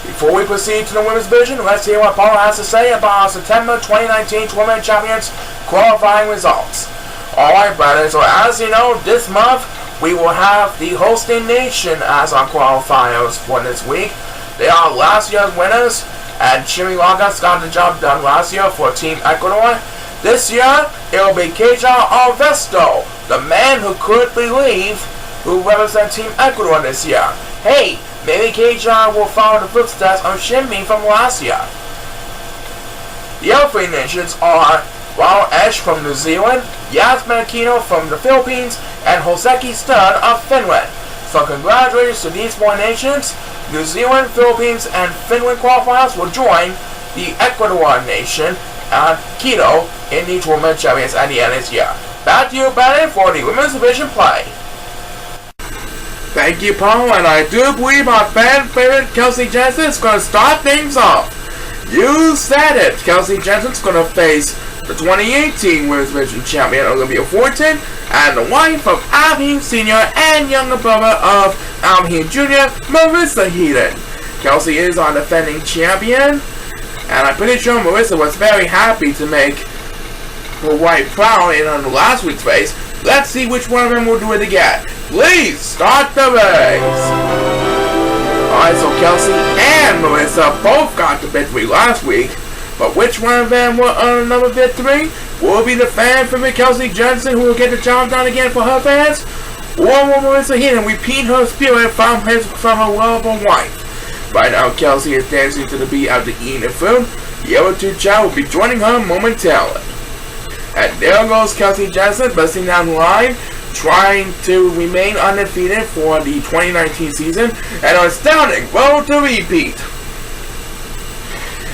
Before we proceed to the women's division, let's hear what Paul has to say about our September 2019 Tournament Champions qualifying results. Alright, Brandon, so as you know, this month we will have the hosting nation as our qualifiers for this week. They are last year's winners, and Chimi Lagas got the job done last year for Team Ecuador. This year, it will be Chao Alvesto, the man who could believe, who represents Team Ecuador this year. Hey, maybe Chao will follow the footsteps of Shinmi from last year. The other three nations are Wild Ash from New Zealand, Yasmin Aquino from the Philippines, and Hoseki Stud of Finland. So congratulations to these four nations. New Zealand, Philippines, and Finland qualifiers will join the Ecuador nation and Quito in the Tournament Champions at the end of this year. Back to you, Brandon, for the women's division play. Thank you, Paul, and I do believe our fan favorite Kelsey Jensen is going to start things off. You said it! Kelsey Jensen's going to face the 2018 Women's Division Champion Olivia Fortin and the wife of Alvin Sr. and younger brother of Alvin Jr., Marissa Heaton. Kelsey is our defending champion, and I'm pretty sure Marissa was very happy to make her wife proud in on last week's race. Let's see which one of them will do it again. Please start the race! Alright, so Kelsey and Marissa both got the victory last week, but which one of them will earn another victory? Will it be the fan favorite Kelsey Jensen who will get the job done again for her fans? Or will Marissa Heaton repeat her spirit from her lovable wife? Right now, Kelsey is dancing to the beat after eating the food. The other two Chao will be joining her momentarily. And there goes Kelsey Jensen busting down the line, trying to remain undefeated for the 2019 season, and an astounding road to repeat.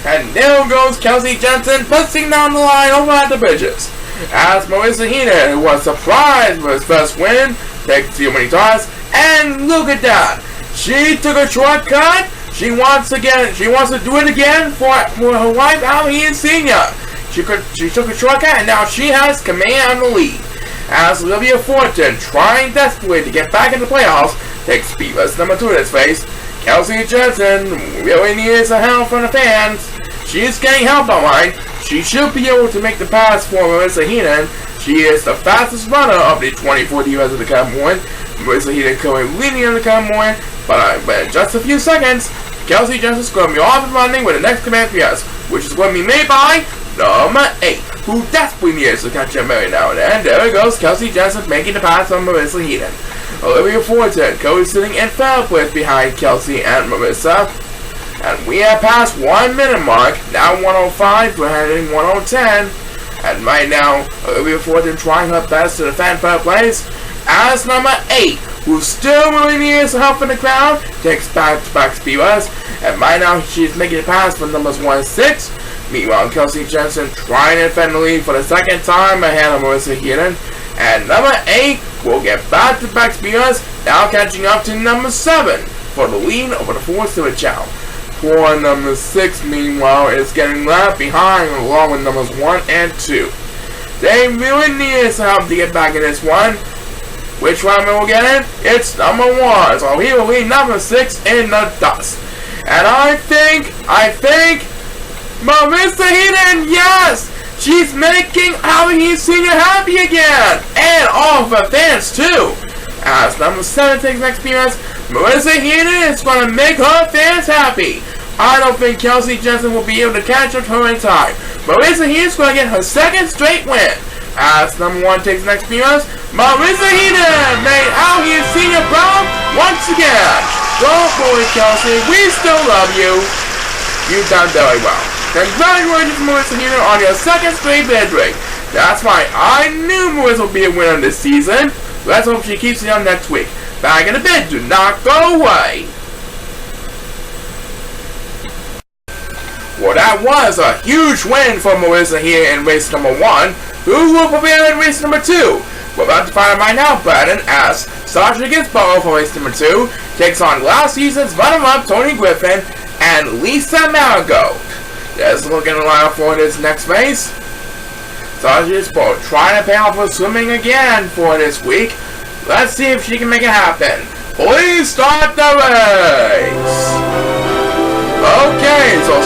And there goes Kelsey Jensen busting down the line over at the bridges. As Marissa Heaton, who was surprised with his first win, takes too many toss, and look at that! She took a shortcut. She wants to do it again for her wife, Alvin Sr. She took a shortcut, and now she has command of the lead. As Olivia Fortin, trying desperately to get back in the playoffs, takes speedless number 2 in this race. Kelsey Jensen really needs some help from the fans. She is getting help alright. She should be able to make the pass for Marissa Heaton. She is the fastest runner of the 2040 US of the Cup win. Marissa Heaton currently leading in the Cup win, but in just a few seconds, Kelsey Jensen is going to be off and running with the next command PS, which is going to be made by number 8, who desperately needs to catch him every now and then. There goes Kelsey Jensen making the pass on Marissa Heaton. Olivia Fortin currently sitting in third place behind Kelsey and Marissa. And we have passed 1 minute mark, now 105, we're heading 110. And right now, Olivia Fortin trying her best to defend third place. As number 8, who still really needs help from the crowd, takes back-to-back speeders. And right now, she's making a pass for numbers 1 and 6. Meanwhile, Kelsey Jensen trying to defend the lead for the second time ahead of Marissa Heaton. And number 8 will get back-to-back speeders, now catching up to number 7 for the lead over the 4 Silver Chao. For number 6, meanwhile, is getting left behind along with numbers 1 and 2. They really need some help to get back in this one. Which one will get in? It's number 1, so he will lead number 6 in the dust. And I think Marissa Heaton, yes! She's making Alvin Sr. happy again! And all of her fans too! As number 7 takes next appearance, Marissa Heaton is going to make her fans happy! I don't think Kelsey Jensen will be able to catch up to her in time. Marissa Heaton is going to get her second straight win! As number 1 takes next appearance, Marissa Heaton made Alvin Sr. proud once again! Don't worry, Kelsey, we still love you! You've done very well. Congratulations, Marissa Heaton, on your second straight victory. That's right, I knew Marissa would be a winner this season. Let's hope she keeps it on next week. Back in a bit, do not go away. Well, that was a huge win for Marissa here in race number 1. Who will prevail in race number 2? We're about to find out right now, Brandon, as Sasha Gisborough for race number 2 takes on last season's runner-up Tony Griffin and Lisa Marigold. Let's look at the lineup for this next race. Sasha Gisborough trying to pay off for swimming again for this week. Let's see if she can make it happen. Please start the race!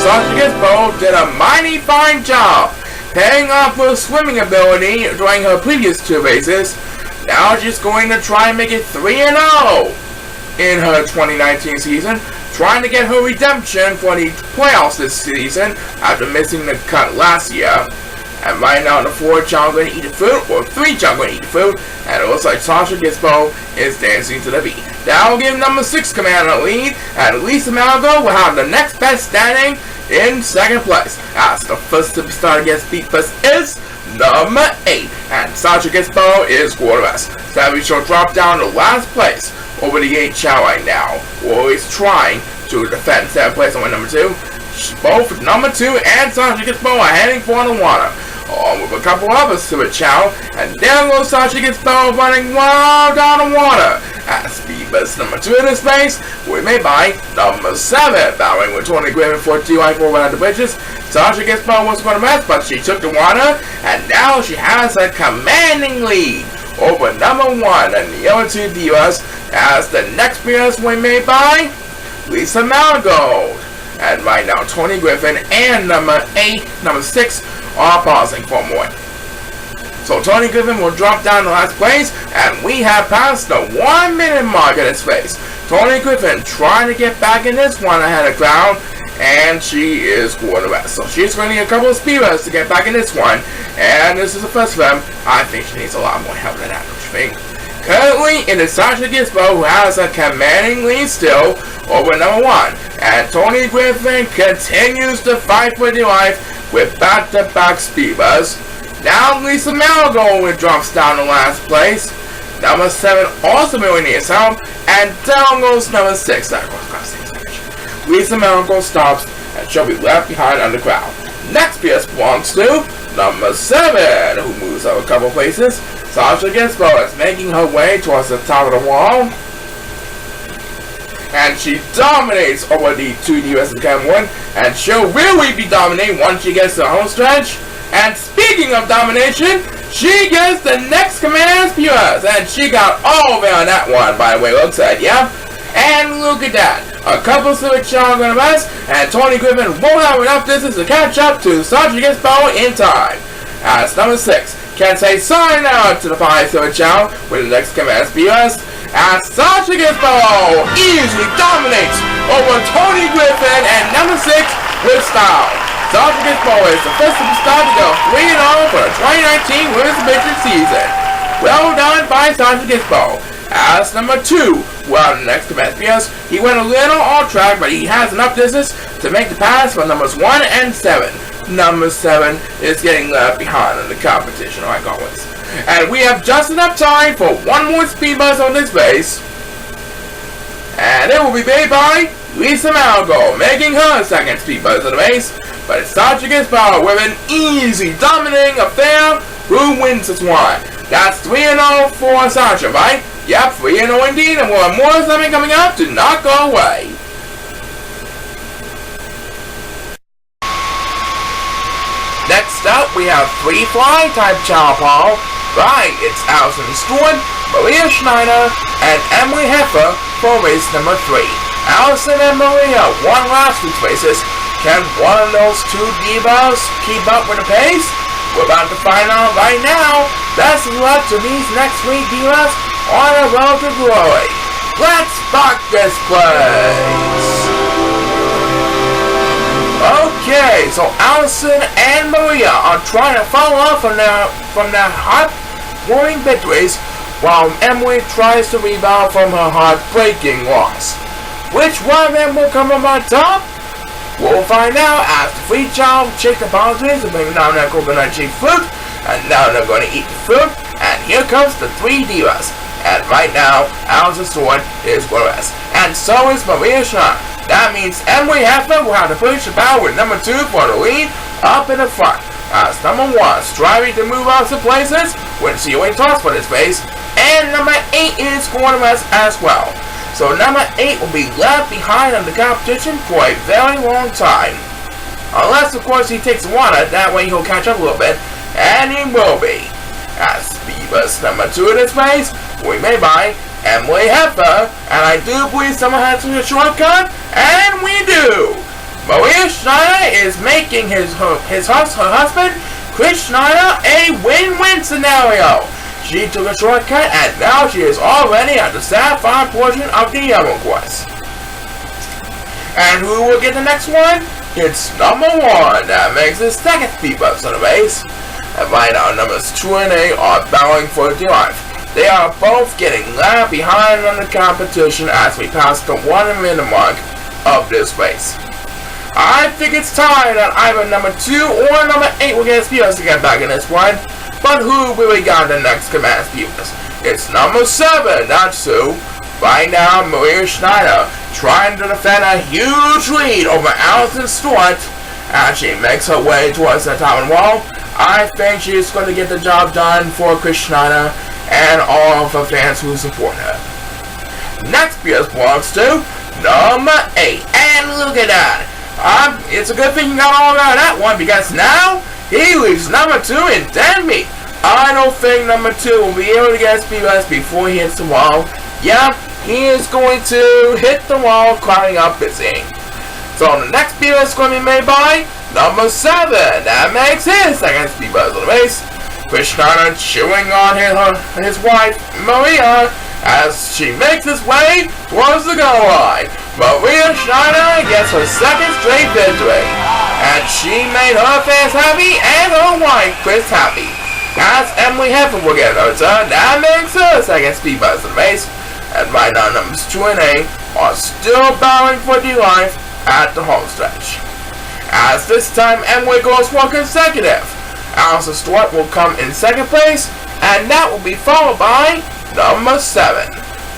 Sasha Gizmo did a mighty fine job, paying off her swimming ability during her previous 2 races. Now she's going to try and make it 3-0 in her 2019 season, trying to get her redemption for the playoffs this season after missing the cut last year. And right now, the 4 Chao going to eat the food, or 3 Chao going to eat the food, and it looks like Sasha Gizmo is dancing to the beat. That will give number 6 Commander a lead, and Lisa Malgo will have the next best standing in 2nd place. As the first superstar gets beat first is number 8, and Sasha Gizmo is quarterback. Savvy shall drop down to last place over the 8 Chao right now, always trying to defend 7th place on number 2. Both number 2 and Sasha Gizmo are heading for the water, along with a couple others to a Chao, and there goes Sasha Gizmo running wild down the water. As speed bus number 2 in this race, we made by number 7, battling with Tony Griffin for DI4 around the bridges. Sasha Gizmo was going to mess, but she took the water, and now she has a commanding lead over number 1 and the other 2 divas, as the next PS we made by Lisa Malgold. And right now, Tony Griffin and number 6 are pausing for more. So Tony Griffin will drop down to last place, and we have passed the 1 minute mark in this race. Tony Griffin trying to get back in this one ahead of crowd, and she is quarterback. So she's going to need a couple of speed runs to get back in this one, and this is the first of them. I think she needs a lot more help than that, don't you think? Currently, it is Sasha Gizmo who has a commanding lead still over number 1. And Tony Griffin continues to fight for their life with back-to-back speeders. Now Lisa Malgo drops down to last place. Number 7 also really needs help. And down goes number 6. That goes across the stage. Lisa Malgo stops and she'll be left behind on the crowd. Next PS belongs to number 7, who moves up a couple places. Sasha Gizmo is making her way towards the top of the wall, and she dominates over the 2 divas in Cam 1, and she'll really be dominating once she gets to the home stretch. And speaking of domination, she gets the next command PS, and she got all of it on that one, by the way, looks like, yeah? And look at that, a couple of Chao gonna mess, and Tony Griffin won't have enough distance to catch up to Sasha Gizmo in time. As number 6 can say sorry now to the 5 Chao with the next command PS, as Sasha Gizmo easily dominates over Tony Griffin and number 6 with style. Sasha Gizmo is the first superstar to go 3-0 for the 2019 Women's Division season. Well done by Sasha Gizmo. As number 2, well, the next command PS, he went a little off track, but he has enough distance to make the pass for numbers 1 and 7. Number 7 is getting left behind in the competition, like always. And we have just enough time for 1 more speed bus on this race. And it will be made by Lisa Malgo, making her 2nd speed bus of the race. But it's Sasha Gizmo with an easy dominating affair. Who wins this one? That's 3-0 for Sasha, right? Yep, 3-0 indeed, and we'll have more something coming up to not go away. Next up, we have 3 fly-type Chao Paul. Right, it's Allison Stewart, Maria Schneider, and Emily Heffer for race number 3. Allison and Maria won last week's races. Can one of those 2 divas keep up with the pace? We're about to find out right now. Best of luck to these next 3 divas on a road to glory. Let's rock this place! Okay, so Allison and Maria are trying to follow up from their heart-warming victories, while Emily tries to rebound from her heart-breaking loss. Which one of them will come up on top? We'll find out as the 3 Chao check the boundaries and bring down their coconut cheap fruit, and now they're going to eat the fruit, and here comes the 3 divas. And right now, Allison Stewart is Glorious, and so is Maria Schneider. That means Emily Heffer will have to push the battle with number 2 for the lead up in the front. As number 1 striving to move up some places with COA toss for this race, and number 8 is Glorious as well. So number 8 will be left behind in the competition for a very long time. Unless, of course, he takes water, that way he'll catch up a little bit, and he will be. As Beavis number 2 in this race will be made by Emily Heffer, and I do believe someone has a shortcut, and we do! Maria Schneider is making her husband, Chris Schneider, a win-win scenario. She took a shortcut and now she is already at the sapphire portion of the yellow quest. And who will get the next one? It's number 1 that makes his second speed bumps on the race. And right now, numbers 2 and 8 are battling for the life. They are both getting left behind on the competition as we pass the 1 minute mark of this race. I think it's time that either number 2 or number 8 will get speed to get back in this one. But who really got the next command speeders? It's number 7, that's who. Right now, Maria Schneider trying to defend a huge lead over Allison Stewart as she makes her way towards the top of the wall. I think she's going to get the job done for Chris Schneider and all of her fans who support her. Next PS belongs to number 8. And look at that. It's a good thing you got all around that one because now he leaves number 2 in Denby. I don't think number 2 will be able to get speed bumps before he hits the wall. Yeah, he is going to hit the wall climbing up his thing. So the next speed bump is going to be made by number 7. That makes his second speed bump on the race. Chris Schneider chewing on his wife, Maria, as she makes his way towards the goal line. Maria Schneider gets her second straight victory. And she made her fans happy and her wife, Chris, happy. As Emily Heffer will get her turn, that makes her second speed bump on the race. And right now, numbers 2 and 8 are still battling for the life at the home stretch. As this time, Emily goes for consecutive. Allison Stewart will come in second place, and that will be followed by number 7.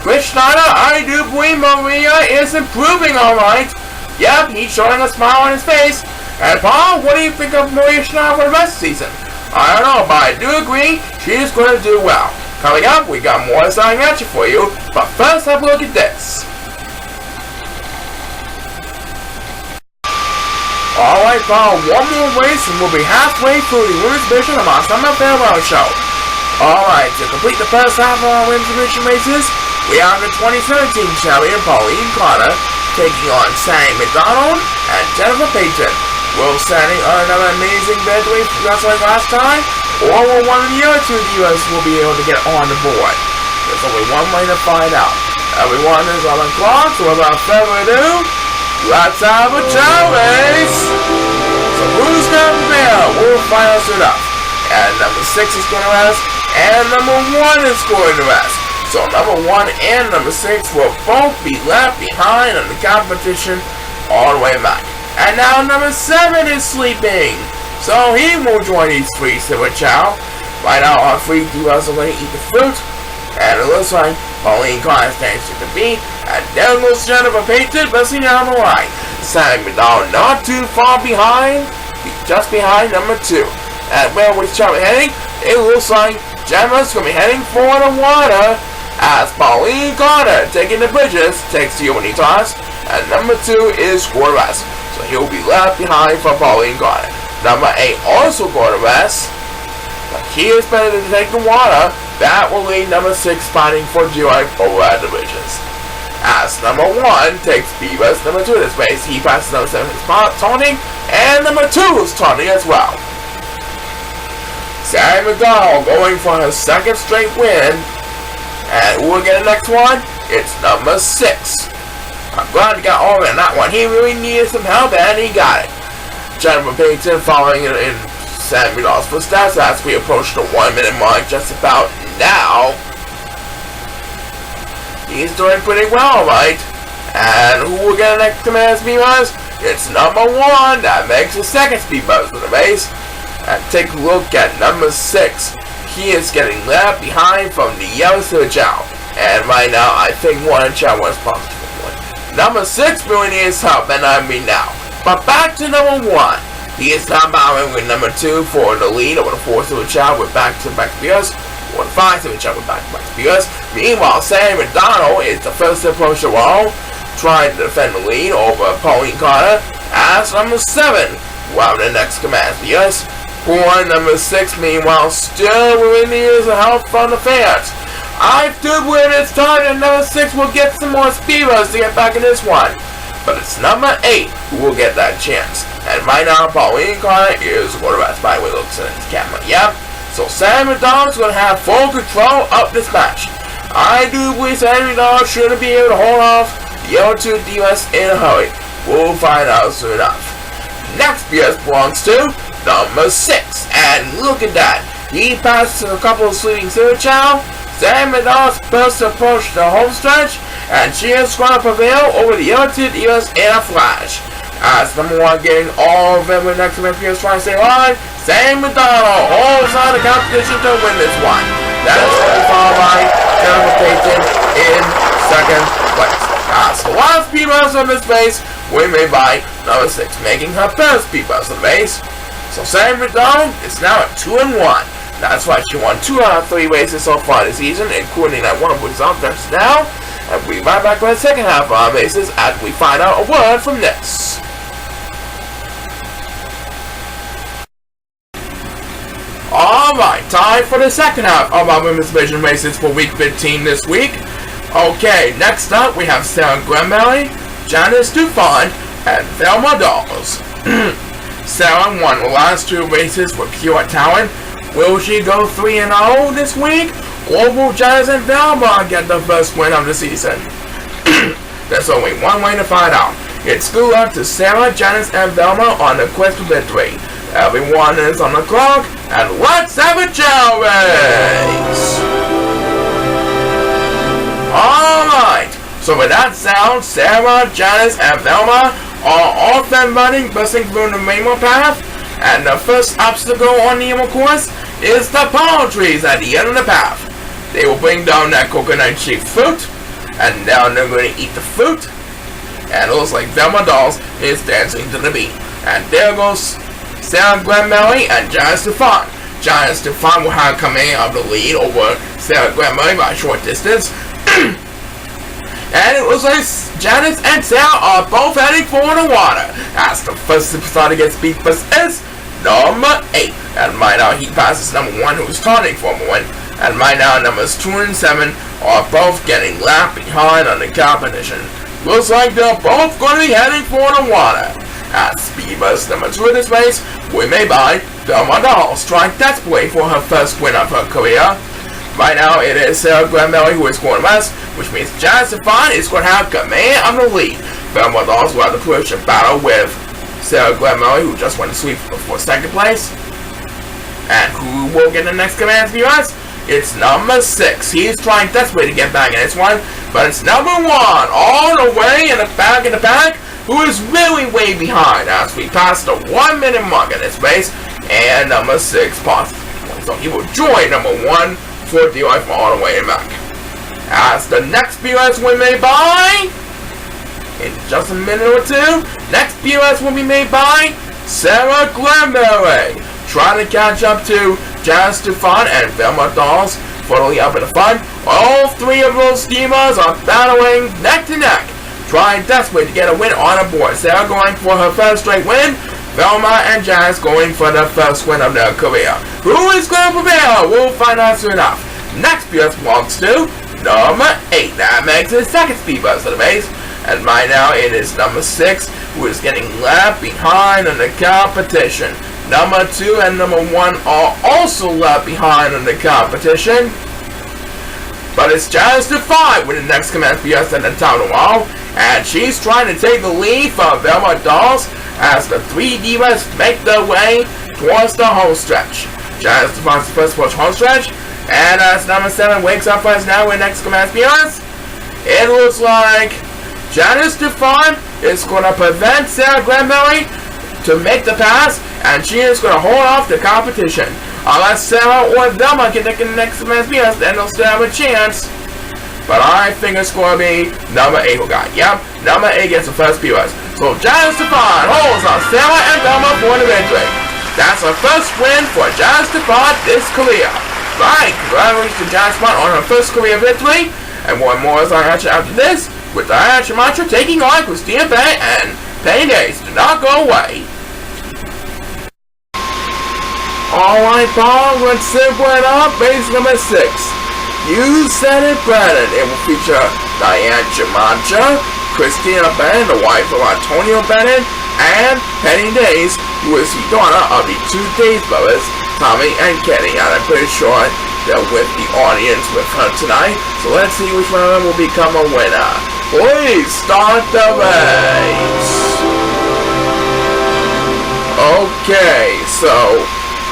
Chris Schneider, I do believe Maria is improving alright. Yep, he's showing a smile on his face. And Paul, what do you think of Maria Schneider for the rest of the season? I don't know, but I do agree she's going to do well. Coming up, we got more exciting action for you, but first have a look at this. Alright, Paul, one more race and we'll be halfway through the women's division of our summer farewell show. Alright, to complete the first half of our women's division races, we have the 2017 champion Pauline Connor taking on Sandy McDonald and Jennifer Payton. Will Sandy earn another amazing victory just like last time, or will one of the other two viewers will be able to get on the board? There's only one way to find out. Everyone is on the clock, so without further ado, let's have a Chao race! So who's gonna prepare? We'll find out soon enough. And number 6 is going to rest, and number 1 is going to rest. So number 1 and number 6 will both be left behind in the competition all the way back. And now number 7 is sleeping. So he will join these 3 with Chao. Right now our 3 duos are going to eat the fruit. And it looks like Pauline Connor stands to the beat. And there goes Jennifer Payton busting down the line. Sandy McDonald not too far behind. Just behind number 2. And where was Chao heading? It looks like Jennifer's going to be heading for the water. As Pauline Connor taking the bridges takes the opening toss. And number 2 is going to rest. So he'll be left behind for Pauline Connor. Number 8 also going to rest. But he is better to take the water. That will lead number 6 fighting for joy over at the bridges. As number 1 takes Beavis, number 2 in this race, he passes number 7 is taunting, and number 2 is taunting as well. Sandy McDonald going for her second straight win. And who will get the next one? It's number 6. I'm glad he got all in that one. He really needed some help and he got it. Jennifer Payton following in Sandy McDonald's footsteps as we approach the 1 minute mark just about now. He's doing pretty well, right? And who will get the next command speed bumps? It's number 1 that makes the second speed bumps for the race. And take a look at number 6. He is getting left behind from the yellow to the Chao. And right now, I think one Chao was responsible for it. Number 6 really needs help, and I mean now. But back to number 1. He is now battling with number 2 for the lead over the 4 to the Chao with back-to-back spears. Or the 5 to the Chao with back-to-back spears. Meanwhile, Sandy McDonald is the first to approach the wall, trying to defend the lead over Pauline Connor. As number 7, while the next command spears. For number 6, meanwhile, still really needs the help from the fans. I do believe it's time that number 6 will get some more speed runs to get back in this one. but it's number 8 who will get that chance. And right now, Pauline Carter is quarterback by way looks in his camera. Yep. So Sam McDonald's gonna have full control of this match. I do believe Sam McDonald should be able to hold off the other two DUS in a hurry. We'll find out soon enough. Next BS belongs to number 6, and look at that. He passes a couple of sleeping Chao. Sam McDonald's supposed to approach the home stretch, and she is going to prevail over the other two DUS in a flash. As number 1 getting all of them with next to FPS trying to stay alive, Sam McDonald holds on the competition to win this one. That is going to be followed by Jennifer Payton in second place. As the last P-Bus on this base, we made by number 6, making her first P-Bus on the base. So Sam McDonald is now at 2-1. That's why she won 2 out of 3 races so far this season, including that one with South Texas now. And we'll be right back for the second half of our races as we find out a word from this. Alright, time for the second half of our women's division races for week 15 this week. Okay, next up we have Sarah Glenberry, Janice Dufont, and Thelma Dawes. Sarah won the last 2 races with pure talent. Will she go 3-0 this week? Or will Janice and Thelma get the first win of the season? There's only one way to find out. It's good luck to Sarah, Janice, and Thelma on the quest for victory. Everyone is on the clock, and let's have a Chao race! Alright, so with that sound, Sarah, Janice, and Thelma are off and running, busting through the rainbow path, and the first obstacle on the rainbow course is the palm trees at the end of the path. They will bring down that coconut-shaped fruit, and now they're going to eat the fruit, and it looks like Thelma Dawes is dancing to the beat. And there goes Sarah Glenberry and Janice Dufont. Janice Dufont will have command of the lead over Sarah Glenberry by a short distance. And it looks like Janice and Sarah are both heading for the water. As the first superstar to get speed first is number 8. And right now he passes number 1 who is starting for a moment. And right now numbers 2 and 7 are both getting lapped behind on the competition. Looks like they're both going to be heading for the water. At speed bus number 2 of this race, we may buy Thelma Dawes trying desperately for her first win of her career. Right now it is Sarah Glenberry who is going west, which means Janice Dufont is going to have command of the lead. Thelma Dawes will have to push a battle with Sarah Glenberry, who just went to sweep for second place. And who will get the next command to us? It's number 6. He's trying desperately to get back in this one, but it's number 1 all the way in the back of the pack, who is really way behind as we pass the 1 minute mark in this race, and number 6 passes. So he will join number 1 for the life all the way back. As the next BOS will be made by, in just a minute or 2, next BOS will be made by Sarah Glenberry, trying to catch up to Janice Dufont and Thelma Dawes for the lead up in the front. All 3 of those steamers are battling neck to neck, trying desperately to get a win on the board. Sarah going for her first straight win, Thelma and Janice going for the first win of their career. Who is going to prevail? We'll find out soon enough. Next BS belongs to number 8. That makes it second speed bus of the base. And right now it is number 6 who is getting left behind in the competition. Number 2 and number 1 are also left behind in the competition. But it's Janice Dufont with the next command BS at the top of the wall. And she's trying to take the lead from Thelma Dawes as the 3 divas make their way towards the home stretch. Janice Dufont's first push home stretch. And as number 7 wakes up for us now with next command BS, it looks like Janice Dufont is going to prevent Sarah Glenberry to make the pass, and she is going to hold off the competition. Unless Sarah or Thelma can take the next command BS, then they'll still have a chance. But I think it's going to be number 8 who got. Yep, number 8 gets the first POS. So Janice Dufont holds on Sarah and Thelma for the victory. That's her first win for Janice Dufont this career. Right, congratulations to Janice Dufont on her first career victory. And one more is on action after this, with the action mantra taking on Christina Bay, and Penny Days do not go away. Alright, Paul, let's simple it up. Base number 6. You said it, Brandon. It will feature Diane Chimancha, Christina Bennett, the wife of Antonio Bennett, and Penny Days, who is the daughter of the two Days brothers, Tommy and Kenny. And I'm pretty sure they're with the audience with her tonight. So let's see which one of them will become a winner. Please start the race. Okay, so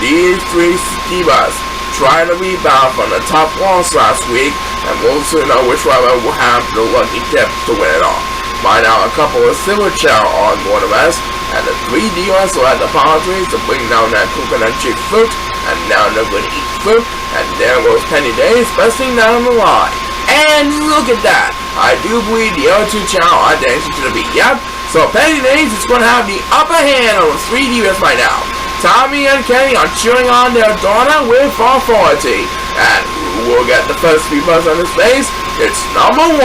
these three divas trying to rebound from the top loss last week, and we'll soon know which one of them will have the lucky tip to win it all. By now, a couple of silver Chao on board the rest, and the three divas will have the palm trees to bring down that coconut chip fruit, and now they're going to eat fruit, and there goes Penny Days busting down the line. And look at that! I do believe the other two Chao are dancing to the beat, yep. So Penny Days is going to have the upper hand on the three divas right now. Tommy and Kenny are cheering on their daughter with authority. And who will get the first few buzz on his face? It's number 1,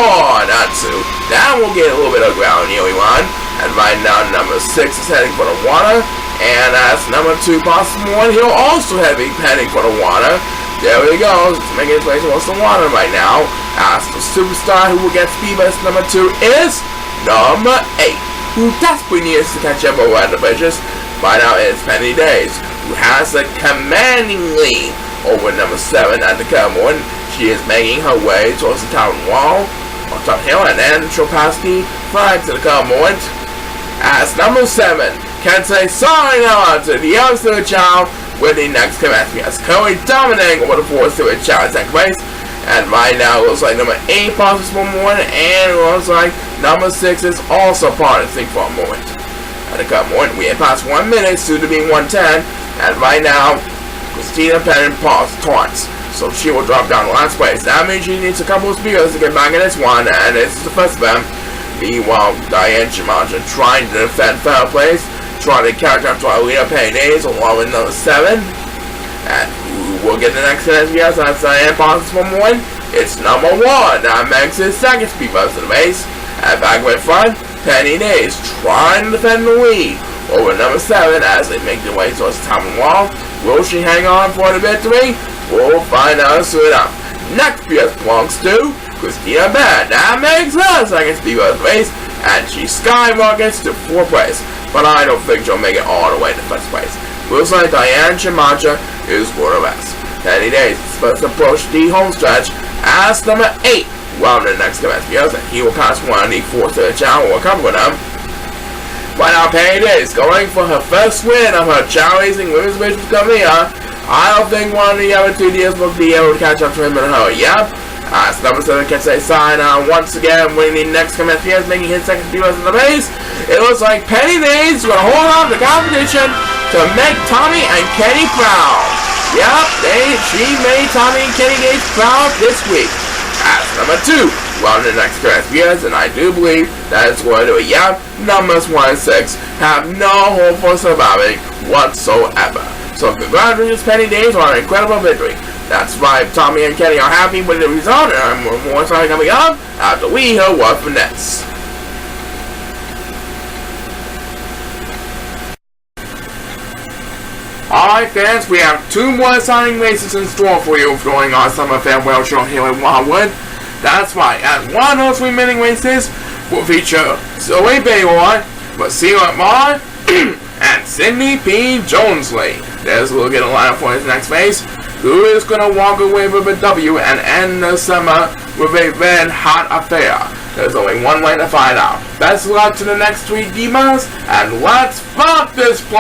Atsu. That will get a little bit of ground, nearly one. And right now, number 6 is heading for the water. And as number 2, possible 1, he'll also be heading for the water. There he goes. He's making his way towards the water right now. As the superstar who will get speed bus number 2 is number 8, who desperately needs to catch up over the bridges. By now it's Penny Days, who has a commanding lead over number 7 at the curve one. She is making her way towards the town wall, on top hill, and then she'll pass the flag to the curve one. As number 7 can say sorry now to the other Silver Chao with the next command. As currently dominating over the 4 Silver Chao in second place. And right now it looks like number 8 passes for a moment, and it looks like number 6 is also passing for a moment. At the cut point, we have passed 1 minute, soon to be 1:10, and right now, Christina Bennett paused twice, so she will drop down to last place. That means she needs a couple of spears to get back in this one, and this is the first of them. Meanwhile, Diane Shimanja trying to defend third place, trying to catch up to our leader Penny Days along with number 7. And who will get the next SBS? That's Diane passes for one. It's number 1. That makes his second speed bus to the base. And back in front, Penny Days trying to defend the lead over number 7 as they make their way towards the top of the wall. Will she hang on for the victory? We'll find out soon enough. Next PS belongs to Christina Bennett. That makes her second speed bus race, and she skyrockets to 4th place. But I don't think she'll make it all the way to 1st place. Looks like Diane Shimanja is for the rest. Penny Days is supposed to approach the home stretch as number 8. Well, the next command and he will pass one of the 4 to the Chao will come with him. Right now, Penny Days going for her first win of her Chao Racing Women's Division career. I don't think one of the other 2 deals will be able to catch up to him in her. Yep. As number 7 can say sign once again winning the next command making his second speed in the race. It looks like Penny Days is going to hold on to the competition to make Tommy and Kenny proud. Yep, she made Tommy and Kenny Days proud this week. As number 2, well, the next years, and I do believe that it's going to be, yeah, numbers 1 and 6 have no hope for surviving whatsoever. So congratulations, Penny Days, on an incredible victory. That's right, Tommy and Kenny are happy with the result, and more exciting coming up after we hear what from next. Alright fans, we have 2 more exciting races in store for you during our summer farewell show here in Wildwood. That's right, and one of those remaining races will feature Zoe Baylor, Vasila Marr, and Sydney P. Jonesley. There's a look at the lineup for his next race. Who is going to walk away with a W and end the summer with a red hot affair? There's only one way to find out. Best of luck to the next 3 divas, and let's fuck this place!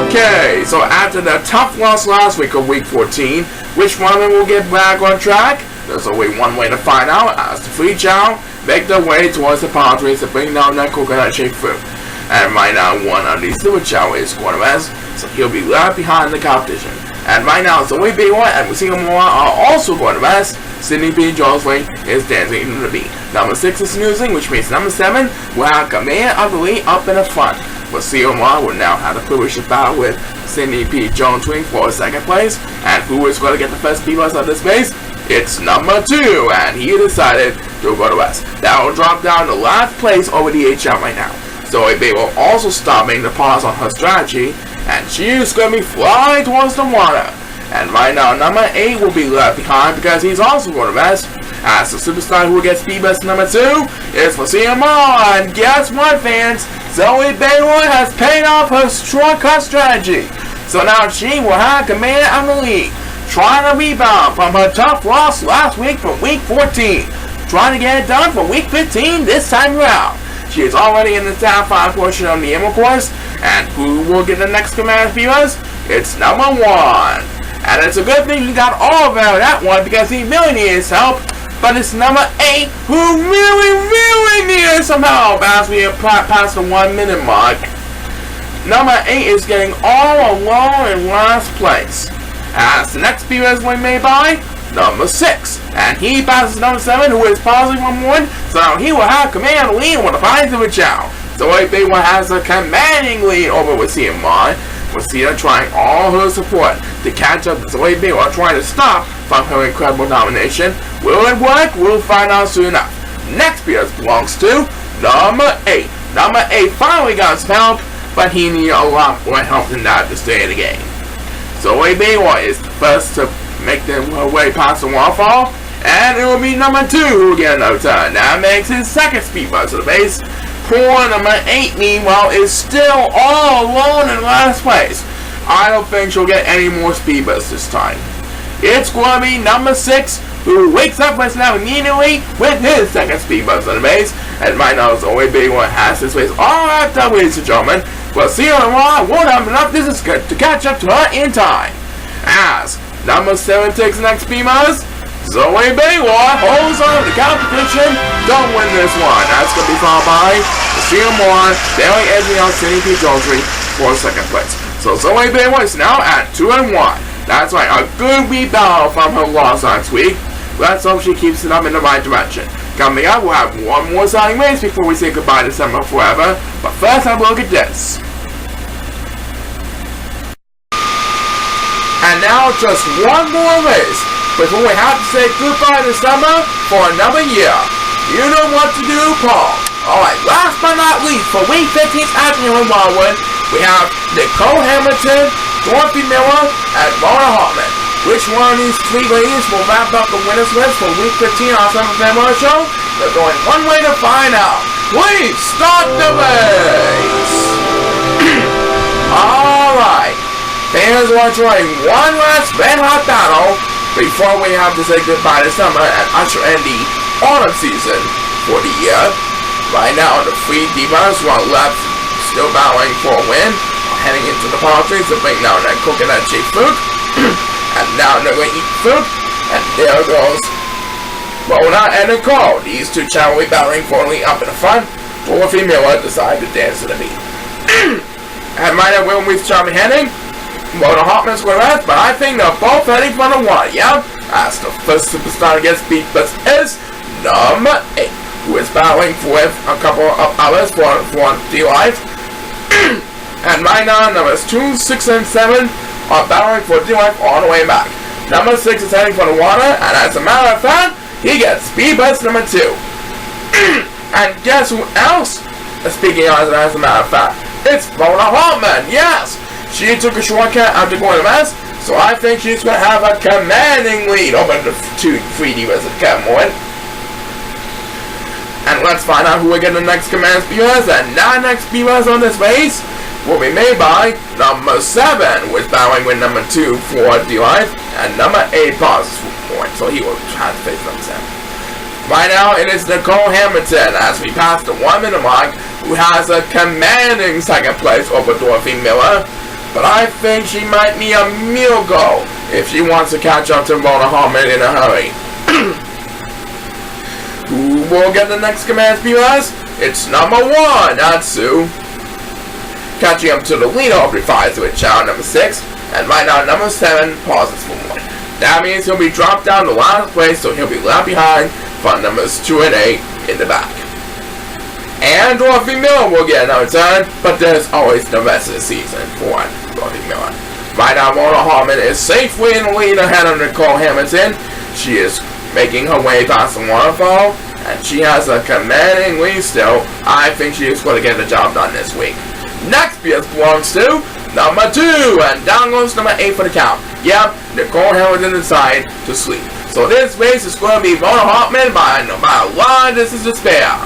Okay, so after the tough loss last week of week 14, which one of them will get back on track? There's only one way to find out, as the 3 Chao make their way towards the palm trees to bring down that coconut-shaped fruit. And right now, one of these Silver Chao is quarterback, so he'll be right behind the competition. And right now, Zoe Baylor and Vasila Marr are also going to rest. Sydney P. Jonesley is dancing to the beat. Number 6 is snoozing, which means number 7 will have command of the lead up in the front. Vasila Marr will now have the privilege to battle with Sydney P. Jonesley for 2nd place. And who is going to get the first speedbus of this race? It's number 2, and he decided to go to rest. That will drop down to last place over the HL right now. Zoe Baylor will also stop making the pause on her strategy, and she is going to be flying towards the water. And right now, number 8 will be left behind because he's also going to rest. As the superstar who gets speed boost number 2 is for CMR, and guess what, fans? Zoe Baylor has paid off her shortcut strategy. So now she will have command of the lead, trying to rebound from her tough loss last week from week 14. Trying to get it done for week 15 this time around. She is already in the top 5 portion of the Emerald course, and who will get the next command viewers? It's number 1. And it's a good thing he got all of that one because he really needed his help. But it's number 8 who really needed some help as we have passed the 1 minute mark. Number 8 is getting all alone in last place. As the next viewer is made by number 6. And he passes number 7 who is possibly from 1. So he will have command lead with the finds of a Chao. Zoe Baylor has a commanding lead over with CMR. With Cena trying all her support to catch up with Zoe Baylor trying to stop from her incredible domination. Will it work? We'll find out soon enough. Next piece belongs to number 8. Number 8 finally got some help, but he needed a lot more help than that to stay in the game. Zoe Baylor is the first to make her way past the waterfall, and it will be number 2 who will get another turn. That makes his second speed boost to the base. Poor number 8, meanwhile, is still all alone in last place. I don't think she'll get any more speed boosts this time. It's going to be number 6 who wakes up with now immediately with his second speed boost on the base. And right now, Zoe Baylor has his face all wrapped up, ladies and gentlemen. We'll see her tomorrow. Won't have enough distance to catch up to her in time. As number 7 takes the next speed boost, Zoe Baylor holds on to the competition. Don't win this one. That's going to be followed by CMR, barely edging out Cindy P. Jonesry for second place. So Zoe Baylor is now at 2-1. That's right, a good rebound from her loss last week. Let's hope she keeps it up in the right direction. Coming up, we'll have one more exciting race before we say goodbye to summer forever. But first, have a look at this. And now, just one more race before we have to say goodbye to summer for another year. You know what to do, Paul. Alright, last but not least, for week 15's afternoon in Wildwood, we have Nicole Hamilton, Dorothy Miller, and Mona Hartman. Which one of these 3 ladies will wrap up the winners list for week 15 on Summer Family Show? There's only one way to find out. Please start the race! Alright, fans are enjoying one last red hot battle before we have to say goodbye to summer and usher in the autumn season for the year. Right now, the 3 divas who are left still battling for a win are heading into the palm trees to bring down that coconut shaped fruit. And now they're going to eat fruit. And there goes Mona and Nicole. These 2 challenge battling for the up in the front. Dorothy Miller decide to dance to the beat. And right now, where we've started heading, Mona Hartman's going left, but I think they're both heading for the one. Yeah, as the first superstar gets beat, but is number 8, who is battling with a couple of others for D-Life. And right now, numbers 2, 6, and 7 are battling for D-Life all the way back. Number 6 is heading for the water, and as a matter of fact, he gets speed boost number 2. And guess who else? Speaking of, as a matter of fact, it's Mona Hartman. Yes, she took a shortcut after going to mess, so I think she's going to have a commanding lead over the 2 3 divas that come on. And let's find out who will get the next command speeders. And our next speeders on this race will be made by number 7, who is battling with number 2 for D-Life, and number 8 pauses for point, so he will try to face number 7. Right now, it is Nicole Hamilton, as we pass the 1 minute mark, who has a commanding second place over Dorothy Miller. But I think she might need a meal goal if she wants to catch up to Mona Hartman in a hurry. Who will get the next command speeders? It's number 1, Natsu. Catching up to the leader of the 5 with Chao number 6. And right now, number 7 pauses for 1. That means he'll be dropped down to last place, so he'll be left behind from numbers 2 and 8 in the back. And Dorothy Miller will get another turn, but there's always the rest of the season for Dorothy Miller. Right now, Mona Hartman is safely in the lead ahead of Nicole Hamilton. She is making her way past the waterfall, and she has a commanding lead still. I think she is going to get the job done this week. Next piece belongs to number 2, and down goes number 8 for the count. Yep, Nicole Hamilton decided to sleep. So this race is going to be Mona Hartman by a lot of distance to spare.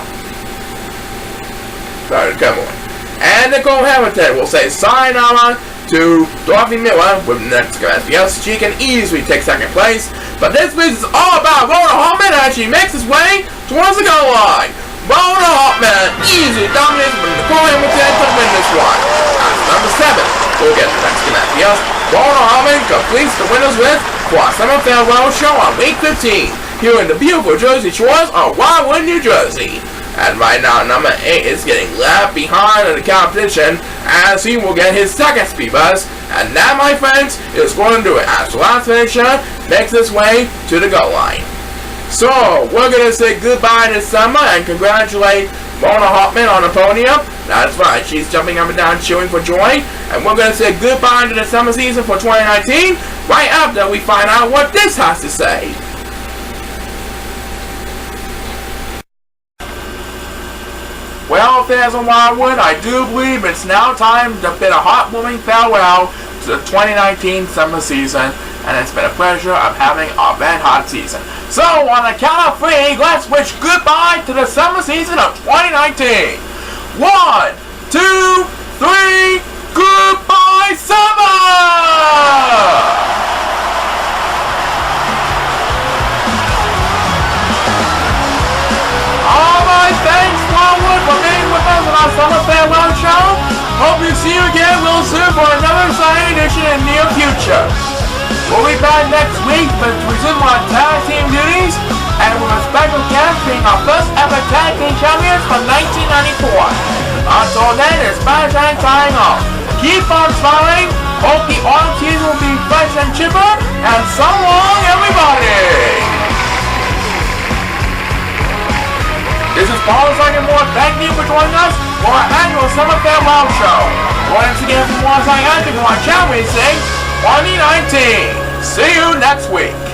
Sorry, come on. And Nicole Hamilton will say sayonara to Dorothy Miller with the next class. Yes, she can easily take second place, but this race is all about Mona Hartman as she makes his way towards the goal line. Mona Hartman easily dominates with Nicole Hamilton to win this one. As number 7 will get the next class. Yes, Mona Hartman completes the winners list for our summer farewell show on week 15 here in the beautiful Jersey Shores of Wildwood, New Jersey. And right now, number 8 is getting left behind in the competition as he will get his second speed bus. And that, my friends, is going to do it as the last finisher makes his way to the goal line. So, we're going to say goodbye this summer and congratulate Mona Hartman on the podium. That's right, she's jumping up and down cheering for joy. And we're going to say goodbye to the summer season for 2019 right after we find out what this has to say. Well, fans of Wildwood, I do believe it's now time to bid a heartwarming farewell to the 2019 summer season, and it's been a pleasure of having a red hot season. So, on the count of 3, let's wish goodbye to the summer season of 2019. 1, 2, 3, goodbye summer! Alright, thanks Wildwood for being with us on our summer farewell show. Hope to see you again real soon for another exciting edition in the near future. We'll be back next week to resume our tag team duties and with a special guest being our first ever tag team champions from 1994. Until then, it's Spanish and signing off. Keep on smiling, hope the autumn season will be fresh and chipper, and so long everybody! This is Paul Moore. Thank you for joining us for our annual Summer Farewell Show. Once again, from Paul on Chao, we say 2019. See you next week.